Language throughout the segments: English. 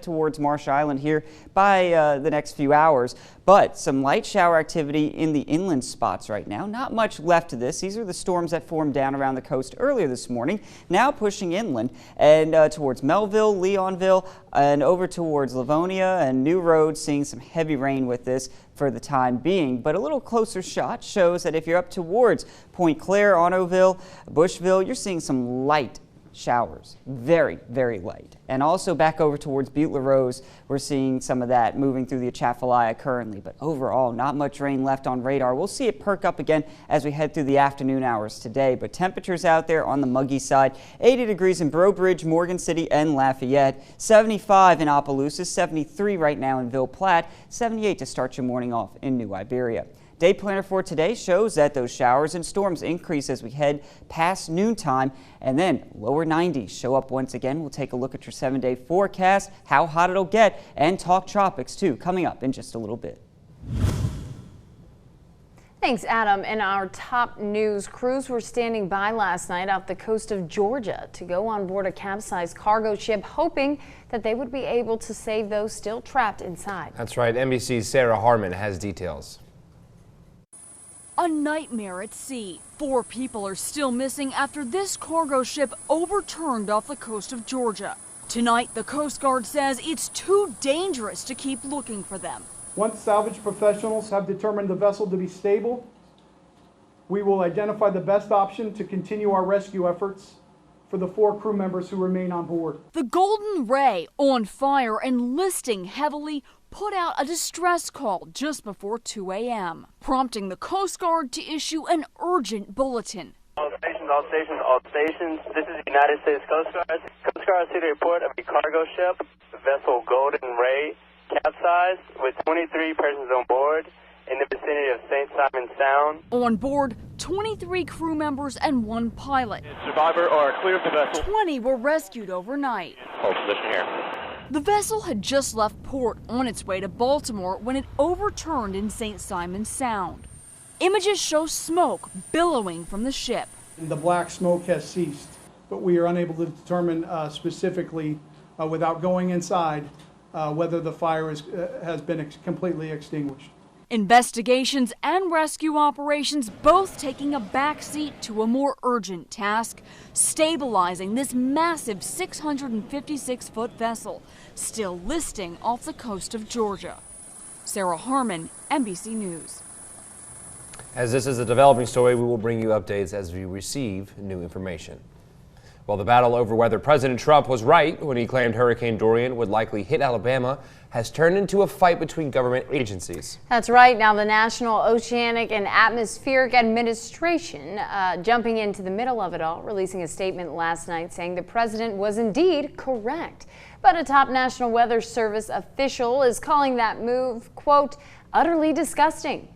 towards Marsh Island here by the next few hours, but some light shower activity in the inland spots right now. Not much left of this. These are the storms that formed down around the coast earlier this morning, now pushing inland and towards Melville, Leonville, and over towards Livonia and New Road, seeing some heavy rain with this for the time being. But a little closer shot shows that if you're up towards Point Claire, Ottoville, Bushville, you're seeing some light showers, very, very light. And also back over towards Butte La Rose, we're seeing some of that moving through the Atchafalaya currently, but overall not much rain left on radar. We'll see it perk up again as we head through the afternoon hours today, but temperatures out there on the muggy side, 80 degrees in Breaux Bridge, Morgan City, and Lafayette, 75 in Opelousas, 73 right now in Ville Platte, 78 to start your morning off in New Iberia. Day planner for today shows that those showers and storms increase as we head past noontime, and then lower 90s show up once again. We'll take a look at your 7-day forecast, how hot it'll get, and talk tropics too, coming up in just a little bit. Thanks, Adam. And our top news, crews were standing by last night off the coast of Georgia to go on board a capsized cargo ship, hoping that they would be able to save those still trapped inside. That's right. NBC's Sarah Harmon has details. A nightmare at sea. 4 people are still missing after this cargo ship overturned off the coast of Georgia. Tonight, the Coast Guard says it's too dangerous to keep looking for them. Once salvage professionals have determined the vessel to be stable, we will identify the best option to continue our rescue efforts for the 4 crew members who remain on board. The Golden Ray, on fire and listing heavily, put out a distress call just before 2 a.m., prompting the Coast Guard to issue an urgent bulletin. All stations, this is the United States Coast Guard. Coast Guard received a report of a cargo ship, vessel Golden Ray, capsized with 23 persons on board in the vicinity of St. Simon Sound. On board, 23 crew members and 1 pilot. Survivor or clear of the vessel. 20 were rescued overnight. Hold position here. The vessel had just left port on its way to Baltimore when it overturned in St. Simon Sound. Images show smoke billowing from the ship. The black smoke has ceased, but we are unable to determine specifically, without going inside, whether the fire has been completely extinguished. Investigations and rescue operations both taking a backseat to a more urgent task, stabilizing this massive 656-foot vessel, still listing off the coast of Georgia. Sarah Harmon, NBC News. As this is a developing story, we will bring you updates as we receive new information. Well, the battle over whether President Trump was right when he claimed Hurricane Dorian would likely hit Alabama has turned into a fight between government agencies. That's right. Now the National Oceanic and Atmospheric Administration jumping into the middle of it all, releasing a statement last night saying the president was indeed correct. But a top National Weather Service official is calling that move, quote, utterly disgusting.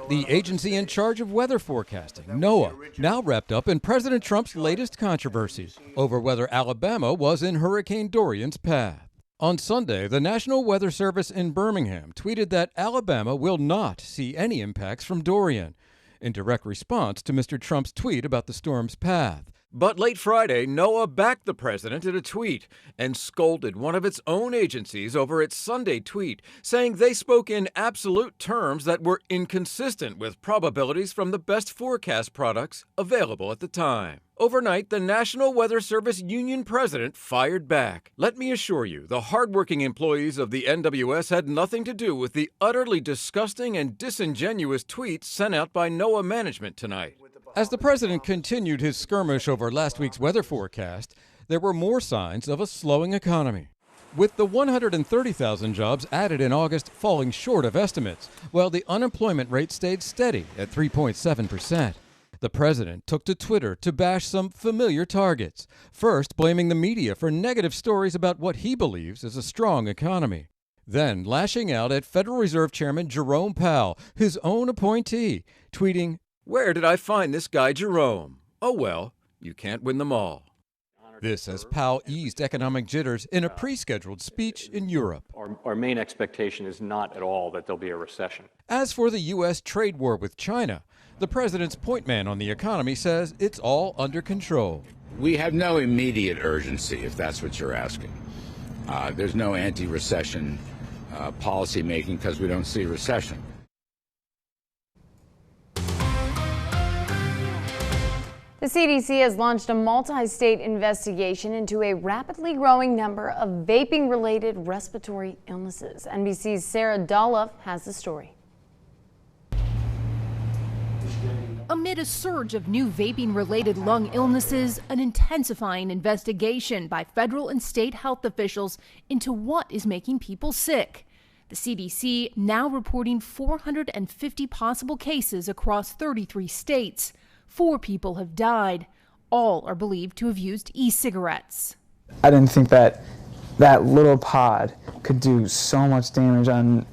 The agency in charge of weather forecasting, NOAA, now wrapped up in President Trump's latest controversy over whether Alabama was in Hurricane Dorian's path. On Sunday, the National Weather Service in Birmingham tweeted that Alabama will not see any impacts from Dorian, in direct response to Mr. Trump's tweet about the storm's path. But late Friday, NOAA backed the president in a tweet and scolded one of its own agencies over its Sunday tweet, saying they spoke in absolute terms that were inconsistent with probabilities from the best forecast products available at the time. Overnight, the National Weather Service union president fired back. Let me assure you, the hardworking employees of the NWS had nothing to do with the utterly disgusting and disingenuous tweets sent out by NOAA management tonight. As the president continued his skirmish over last week's weather forecast, there were more signs of a slowing economy. With the 130,000 jobs added in August falling short of estimates, while the unemployment rate stayed steady at 3.7%. The president took to Twitter to bash some familiar targets, first blaming the media for negative stories about what he believes is a strong economy. Then lashing out at Federal Reserve Chairman Jerome Powell, his own appointee, tweeting, "Where did I find this guy Jerome? Oh well, you can't win them all." This as Powell eased economic jitters in a pre-scheduled speech in Europe. Our main expectation is not at all that there'll be a recession. As for the U.S. trade war with China, the president's point man on the economy says it's all under control. We have no immediate urgency, if that's what you're asking. There's no anti-recession policy making because we don't see recession. The CDC has launched a multi-state investigation into a rapidly growing number of vaping-related respiratory illnesses. NBC's Sarah Dolph has the story. Amid a surge of new vaping-related lung illnesses, an intensifying investigation by federal and state health officials into what is making people sick. The CDC now reporting 450 possible cases across 33 states. 4 people have died. All are believed to have used e-cigarettes. I didn't think that little pod could do so much damage on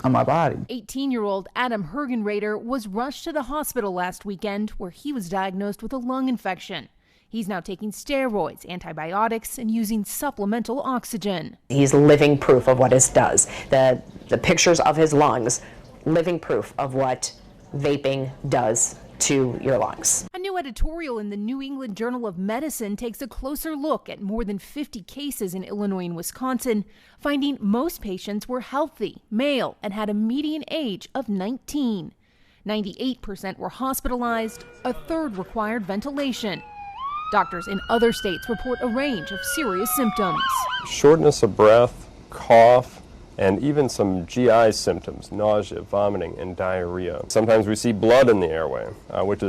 my body. 18-year-old Adam Hergenrader was rushed to the hospital last weekend where he was diagnosed with a lung infection. He's now taking steroids, antibiotics, and using supplemental oxygen. He's living proof of what this does. The pictures of his lungs, living proof of what vaping does to your lungs. A new editorial in the New England Journal of Medicine takes a closer look at more than 50 cases in Illinois and Wisconsin, finding most patients were healthy, male, and had a median age of 19. 98% were hospitalized, a third required ventilation. Doctors in other states report a range of serious symptoms. Shortness of breath, cough, and even some GI symptoms, nausea, vomiting, and diarrhea. Sometimes we see blood in the airway, which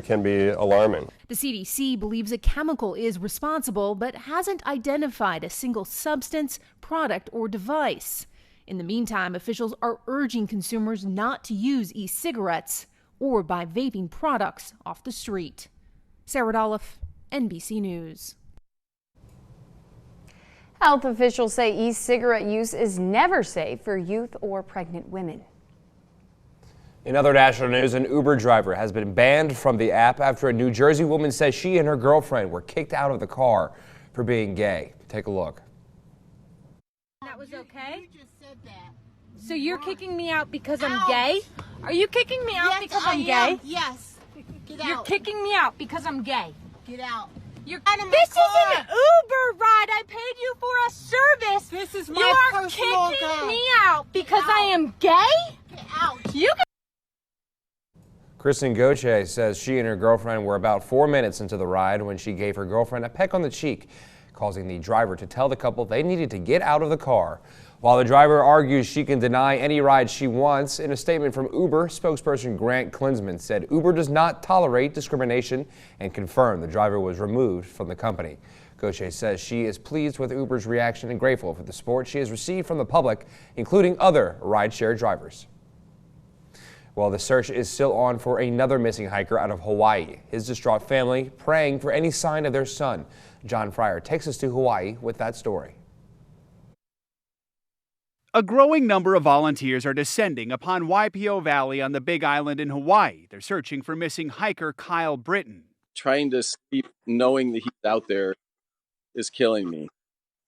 can be alarming. The CDC believes a chemical is responsible, but hasn't identified a single substance, product, or device. In the meantime, officials are urging consumers not to use e-cigarettes or buy vaping products off the street. Sarah Dolph, NBC News. Health officials say e-cigarette use is never safe for youth or pregnant women. In other national news, an Uber driver has been banned from the app after a New Jersey woman says she and her girlfriend were kicked out of the car for being gay. Take a look. That was okay? You just said that. So you're kicking me out because I'm gay? Are you kicking me out because I'm gay? Yes. Get out. You're kicking me out because I'm gay. Get out. This is an Uber ride. I paid you for a service. This is my You are personal kicking car. me out because I am gay? Get out. You can Kristen Goche says she and her girlfriend were about 4 minutes into the ride when she gave her girlfriend a peck on the cheek, causing the driver to tell the couple they needed to get out of the car. While the driver argues she can deny any ride she wants, in a statement from Uber, spokesperson Grant Klinsman said Uber does not tolerate discrimination and confirmed the driver was removed from the company. Goche says she is pleased with Uber's reaction and grateful for the support she has received from the public, including other rideshare drivers. Well, the search is still on for another missing hiker out of Hawaii. His distraught family praying for any sign of their son. John Fryer takes us to Hawaii with that story. A growing number of volunteers are descending upon Waipio Valley on the Big Island in Hawaii. They're searching for missing hiker Kyle Britton. Trying to sleep knowing that he's out there is killing me.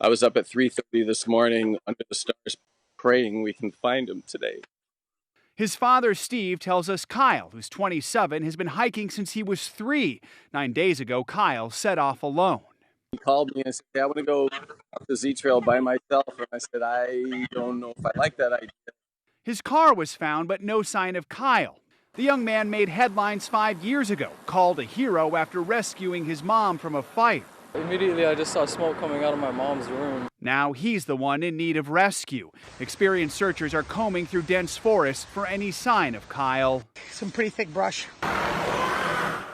I was up at 3:30 this morning under the stars praying we can find him today. His father, Steve, tells us Kyle, who's 27, has been hiking since he was 3. 9 days ago, Kyle set off alone. He called me and said, hey, I want to go up the Z Trail by myself. And I said, I don't know if I like that idea. His car was found, but no sign of Kyle. The young man made headlines 5 years ago, called a hero after rescuing his mom from a fire. Immediately, I just saw smoke coming out of my mom's room. Now he's the one in need of rescue. Experienced searchers are combing through dense forests for any sign of Kyle. Some pretty thick brush.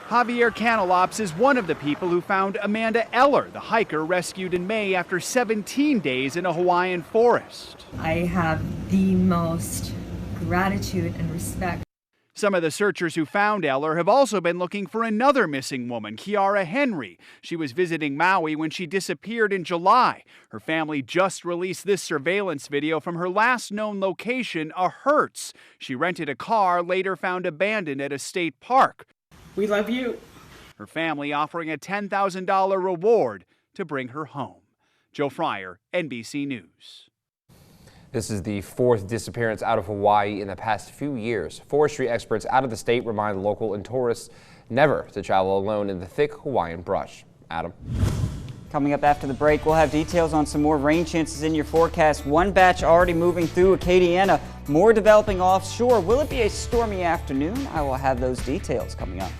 Javier Canalops is one of the people who found Amanda Eller, the hiker rescued in May after 17 days in a Hawaiian forest. I have the most gratitude and respect. Some of the searchers who found Eller have also been looking for another missing woman, Kiara Henry. She was visiting Maui when she disappeared in July. Her family just released this surveillance video from her last known location, a Hertz. She rented a car, later found abandoned at a state park. We love you. Her family offering a $10,000 reward to bring her home. Joe Fryer, NBC News. This is the 4th disappearance out of Hawaii in the past few years. Forestry experts out of the state remind local and tourists never to travel alone in the thick Hawaiian brush. Adam. Coming up after the break, we'll have details on some more rain chances in your forecast. One batch already moving through Acadiana, more developing offshore. Will it be a stormy afternoon? I will have those details coming up.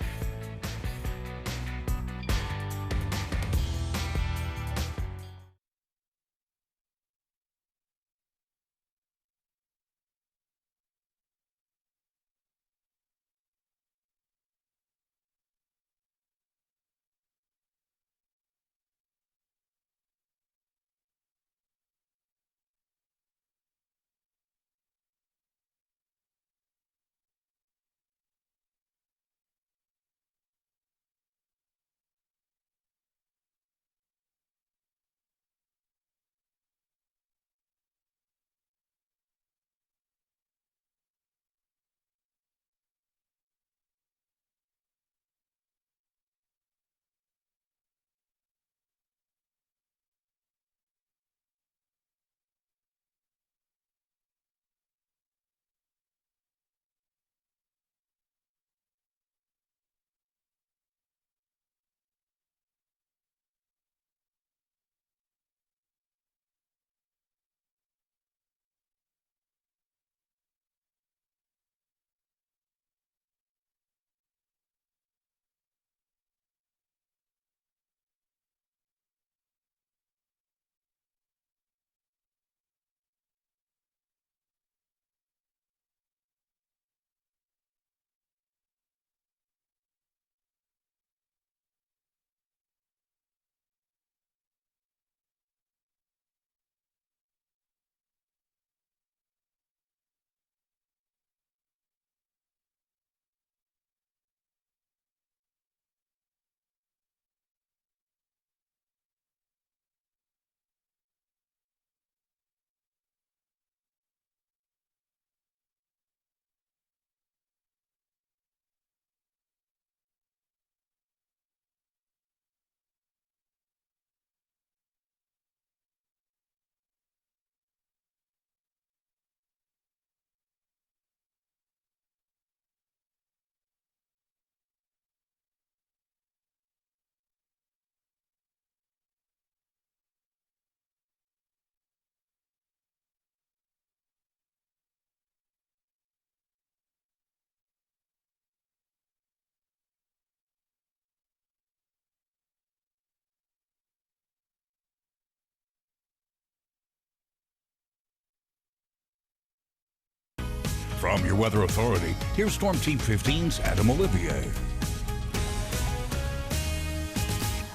From your Weather Authority, here's Storm Team 15's Adam Olivier.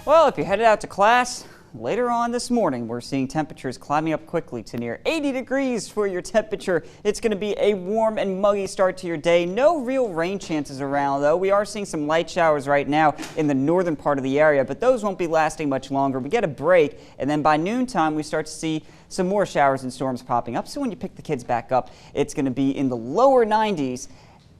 Well, if you're headed out to class, later on this morning, we're seeing temperatures climbing up quickly to near 80 degrees for your temperature. It's going to be a warm and muggy start to your day. No real rain chances around, though. We are seeing some light showers right now in the northern part of the area, but those won't be lasting much longer. We get a break, and then by noontime, we start to see some more showers and storms popping up. So when you pick the kids back up, it's going to be in the lower 90s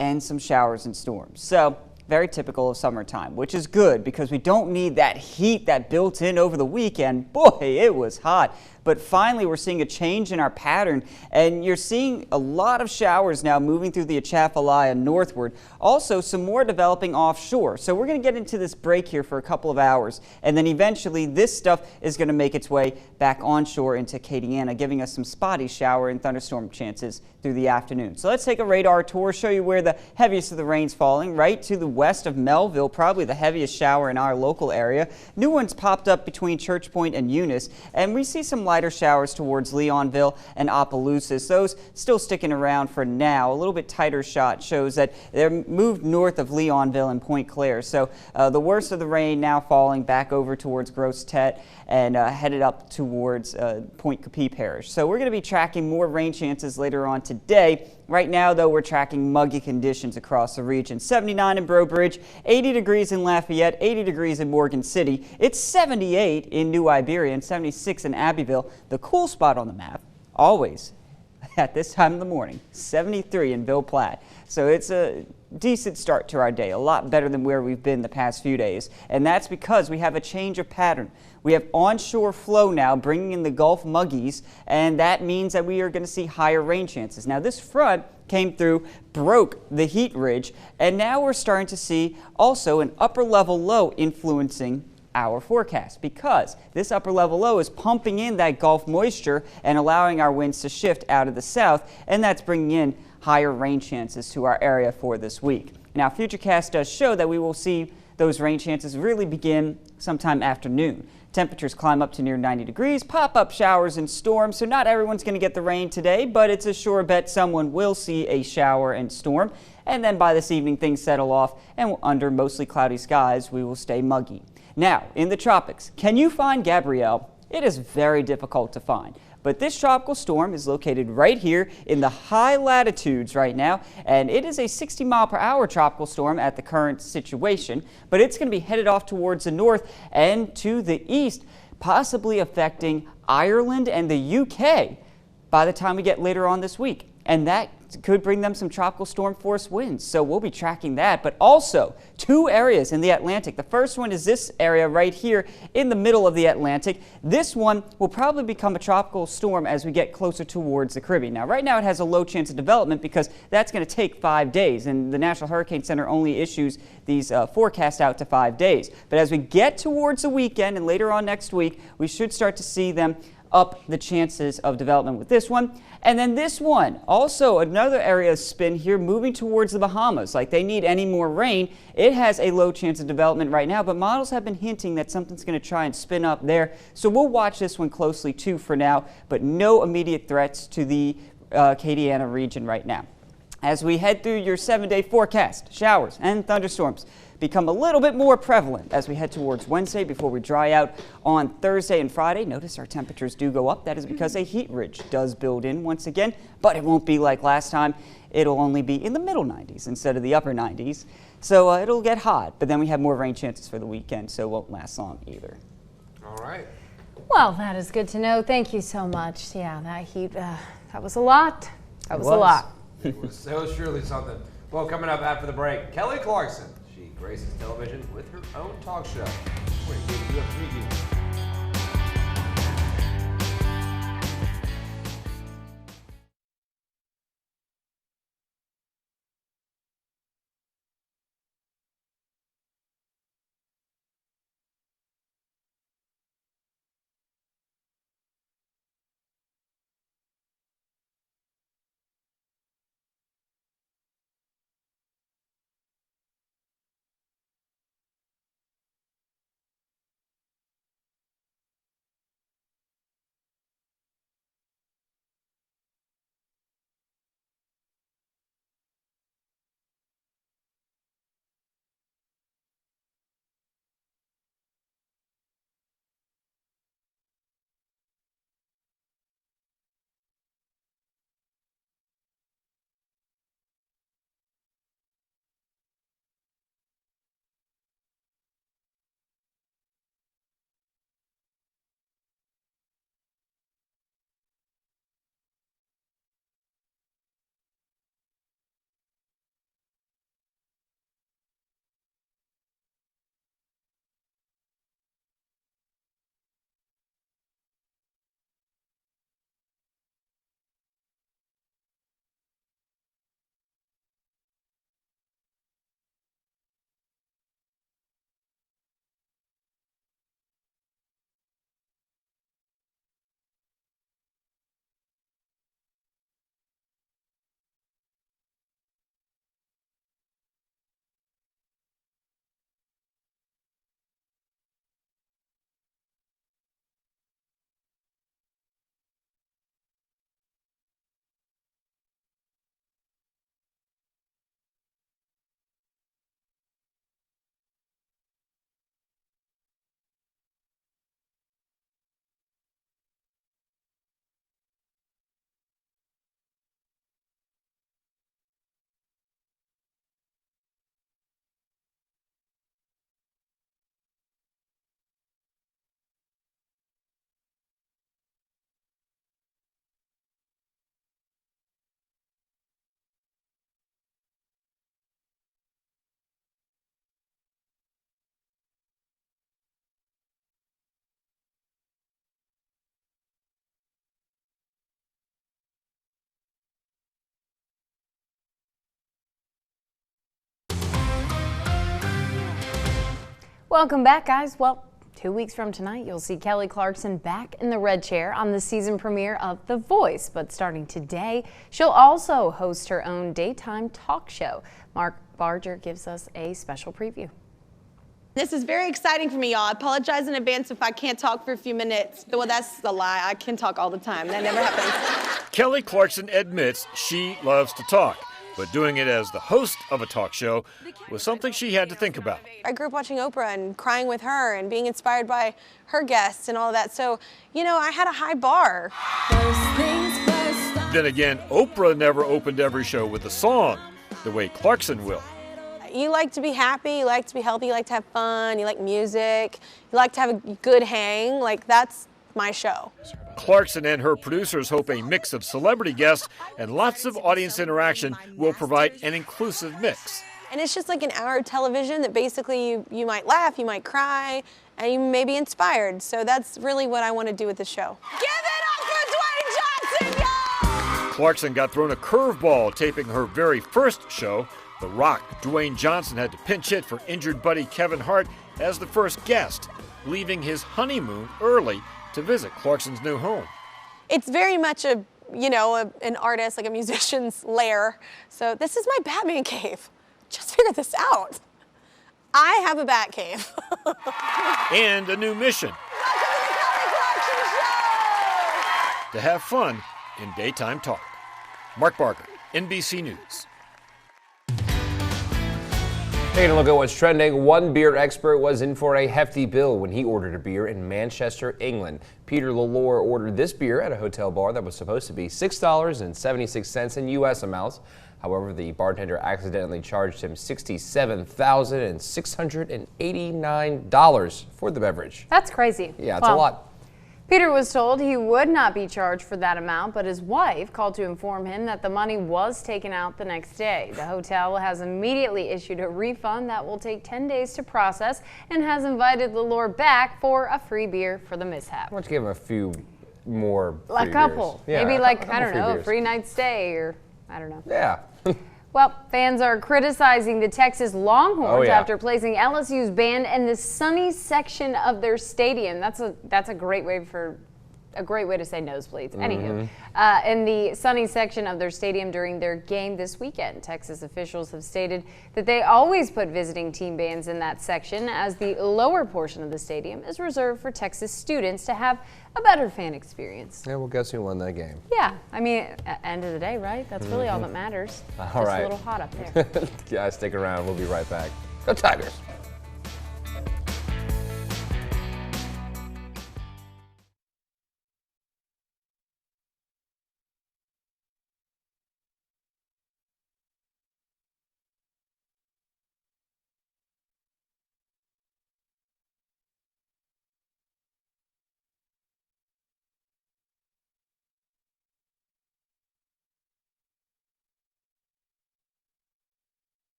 and some showers and storms. So very typical of summertime, which is good because we don't need that heat that built in over the weekend. Boy, it was hot. But finally, we're seeing a change in our pattern, and you're seeing a lot of showers now moving through the Atchafalaya northward. Also, some more developing offshore. So we're going to get into this break here for a couple of hours, and then eventually this stuff is going to make its way back onshore into Acadiana, giving us some spotty shower and thunderstorm chances through the afternoon. So let's take a radar tour, show you where the heaviest of the rain's falling. Right to the west of Melville, probably the heaviest shower in our local area. New ones popped up between Church Point and Eunice, and we see some lighter showers towards Leonville and Opelousas. Those still sticking around for now. A little bit tighter shot shows that they're moved north of Leonville and Point Claire. So the worst of the rain now falling back over towards Grosse Tete and headed up towards Point Capee Parish. So we're going to be tracking more rain chances later on today. Right now, though, we're tracking muggy conditions across the region. 79 in Breaux Bridge, 80 degrees in Lafayette, 80 degrees in Morgan City. It's 78 in New Iberia and 76 in Abbeville. The cool spot on the map, always at this time of the morning, 73 in Ville Platte. So it's a decent start to our day, a lot better than where we've been the past few days. And that's because we have a change of pattern. We have onshore flow now bringing in the Gulf muggies, and that means that we are going to see higher rain chances. Now, this front came through, broke the heat ridge, and now we're starting to see also an upper level low influencing our forecast, because this upper level low is pumping in that Gulf moisture and allowing our winds to shift out of the south, and that's bringing in higher rain chances to our area for this week. Now, Futurecast does show that we will see those rain chances really begin sometime afternoon. Temperatures climb up to near 90 degrees, pop-up showers and storms, so not everyone's going to get the rain today, but it's a sure bet someone will see a shower and storm. And then by this evening, things settle off, and under mostly cloudy skies, we will stay muggy. Now, in the tropics, can you find Gabrielle? It is very difficult to find. But this tropical storm is located right here in the high latitudes right now, and it is a 60-mile-per-hour tropical storm at the current situation, but it's going to be headed off towards the north and to the east, possibly affecting Ireland and the UK by the time we get later on this week. And that could bring them some tropical storm force winds, so we'll be tracking that. But also, two areas in the Atlantic. The first one is this area right here in the middle of the Atlantic. This one will probably become a tropical storm as we get closer towards the Caribbean. Now, right now it has a low chance of development because that's going to take 5 days, and the National Hurricane Center only issues these forecasts out to 5 days. But as we get towards the weekend and later on next week, we should start to see them up the chances of development with this one. And then this one, also another area of spin here, moving towards the Bahamas. Like they need any more rain. It has a low chance of development right now, but models have been hinting that something's going to try and spin up there. So we'll watch this one closely too for now, but no immediate threats to the Acadiana region right now. As we head through your 7-day forecast, showers and thunderstorms become a little bit more prevalent as we head towards Wednesday before we dry out on Thursday and Friday. Notice our temperatures do go up. That is because a heat ridge does build in once again, but it won't be like last time. It'll only be in the middle 90s instead of the upper 90s. So it'll get hot, but then we have more rain chances for the weekend, so it won't last long either. All right. Well, that is good to know. Thank you so much. Yeah, that heat, that was a lot. That was a lot. It was surely something. Well, coming up after the break, Kelly Clarkson. She graces television with her own talk show. We're going to give you a preview. Welcome back, guys. Well, 2 weeks from tonight, you'll see Kelly Clarkson back in the red chair on the season premiere of The Voice. But starting today, she'll also host her own daytime talk show. Mark Barger gives us a special preview. This is very exciting for me, y'all. I apologize in advance if I can't talk for a few minutes. Well, that's a lie. I can talk all the time. That never happens. Kelly Clarkson admits she loves to talk, but doing it as the host of a talk show was something she had to think about. I grew up watching Oprah and crying with her and being inspired by her guests and all of that. So, you know, I had a high bar. Then again, Oprah never opened every show with a song, the way Clarkson will. You like to be happy, you like to be healthy, you like to have fun, you like music, you like to have a good hang. Like, that's my show. Clarkson and her producers hope a mix of celebrity guests and lots of audience interaction will provide an inclusive mix. And it's just like an hour of television that basically you might laugh, you might cry, and you may be inspired. So that's really what I want to do with the show. Give it up for Dwayne Johnson, y'all! Clarkson got thrown a curveball taping her very first show. The Rock, Dwayne Johnson, had to pinch hit for injured buddy Kevin Hart as the first guest, leaving his honeymoon early to visit Clarkson's new home. It's very much an artist, like a musician's lair. So this is my Batman cave. Just figured this out. I have a Bat cave. And a new mission. To have fun in daytime talk. Mark Barker, NBC News. Taking a look at what's trending, one beer expert was in for a hefty bill when he ordered a beer in Manchester, England. Peter Lalore ordered this beer at a hotel bar that was supposed to be $6.76 in U.S. amounts. However, the bartender accidentally charged him $67,689 for the beverage. That's crazy. Yeah, it's a lot. Peter was told he would not be charged for that amount, but his wife called to inform him that the money was taken out the next day. The hotel has immediately issued a refund that will take 10 days to process and has invited Lalore back for a free beer for the mishap. Why don't you give him a few more A couple. Yeah, maybe like, I don't know, beers. a free night stay or I don't know. Yeah. Well, fans are criticizing the Texas Longhorns yeah. after placing LSU's band in the sunny section of their stadium. That's a great way to say nosebleeds. Anywho, in the sunny section of their stadium during their game this weekend, Texas officials have stated that they always put visiting team bands in that section, as the lower portion of the stadium is reserved for Texas students to have a better fan experience. Yeah, well, guess who won that game? Yeah, I mean, at the end of the day, right? That's really all that matters. All right. Just a little hot up there. Guys, stick around. We'll be right back. Go Tigers.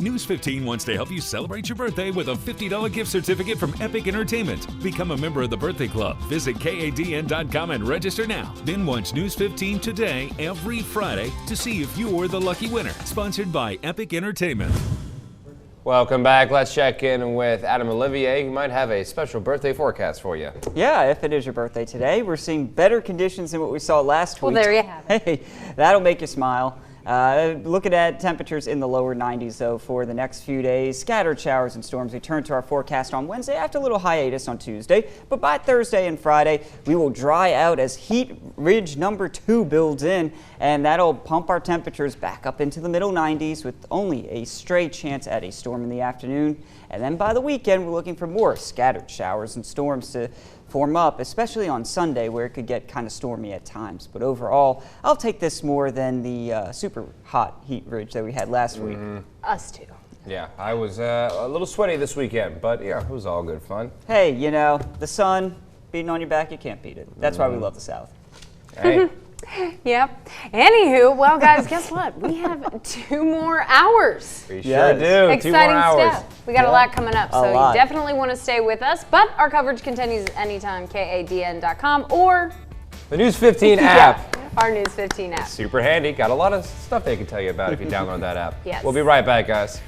News 15 wants to help you celebrate your birthday with a $50 gift certificate from Epic Entertainment. Become a member of the Birthday Club. Visit kadn.com and register now. Then watch News 15 today every Friday to see if you're the lucky winner. Sponsored by Epic Entertainment. Welcome back. Let's check in with Adam Olivier, who might have a special birthday forecast for you. Yeah, if it is your birthday today, we're seeing better conditions than what we saw last week. Well, there you have it. Hey, that'll make you smile. Looking at temperatures in the lower 90s, though, for the next few days. Scattered showers and storms return to our forecast on Wednesday after a little hiatus on Tuesday. But by Thursday and Friday, we will dry out as heat ridge number 2 builds in, and that'll pump our temperatures back up into the middle 90s with only a stray chance at a storm in the afternoon. And then by the weekend, we're looking for more scattered showers and storms to form up, especially on Sunday, where it could get kind of stormy at times. But overall, I'll take this more than the super hot heat ridge that we had last week. Us too. Yeah, I was a little sweaty this weekend, but yeah, it was all good fun. Hey, you know, the sun beating on your back, you can't beat it. That's why we love the South. Hey. Yep. Anywho, well, guys, guess what? We have 2 more hours. We sure do. Exciting 2 more hours. stuff. We got a lot coming up, so lot. you definitely want to stay with us. But our coverage continues anytime, kadn.com or The News 15 app. our News 15 app. Super handy. Got a lot of stuff they can tell you about if you download that app. Yes. We'll be right back, guys.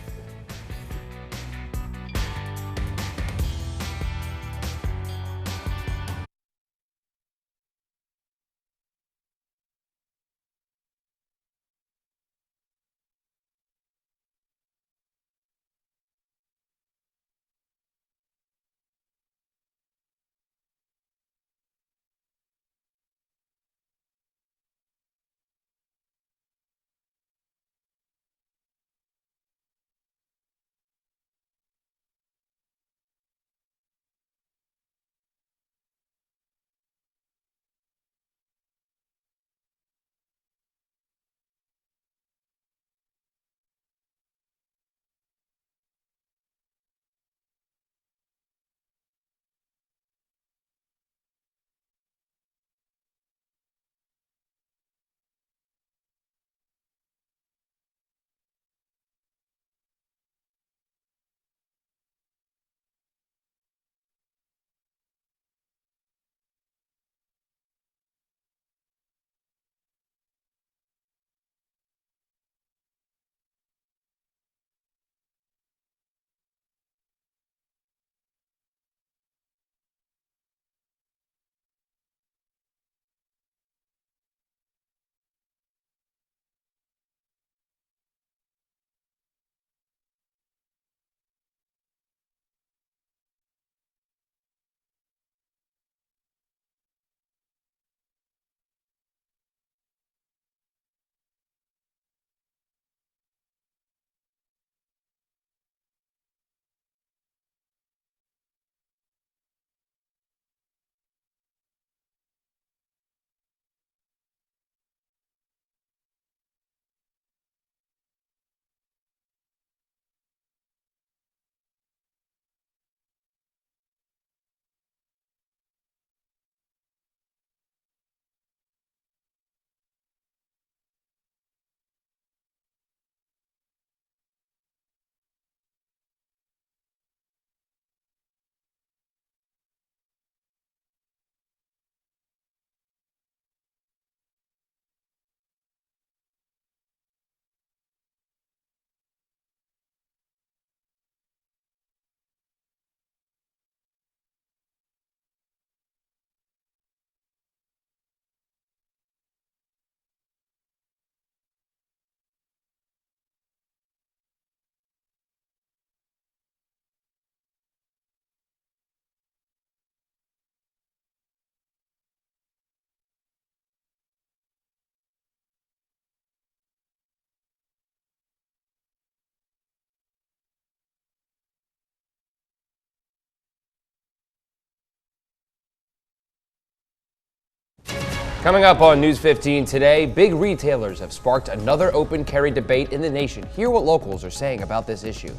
Coming up on News 15 today, big retailers have sparked another open carry debate in the nation. Hear what locals are saying about this issue.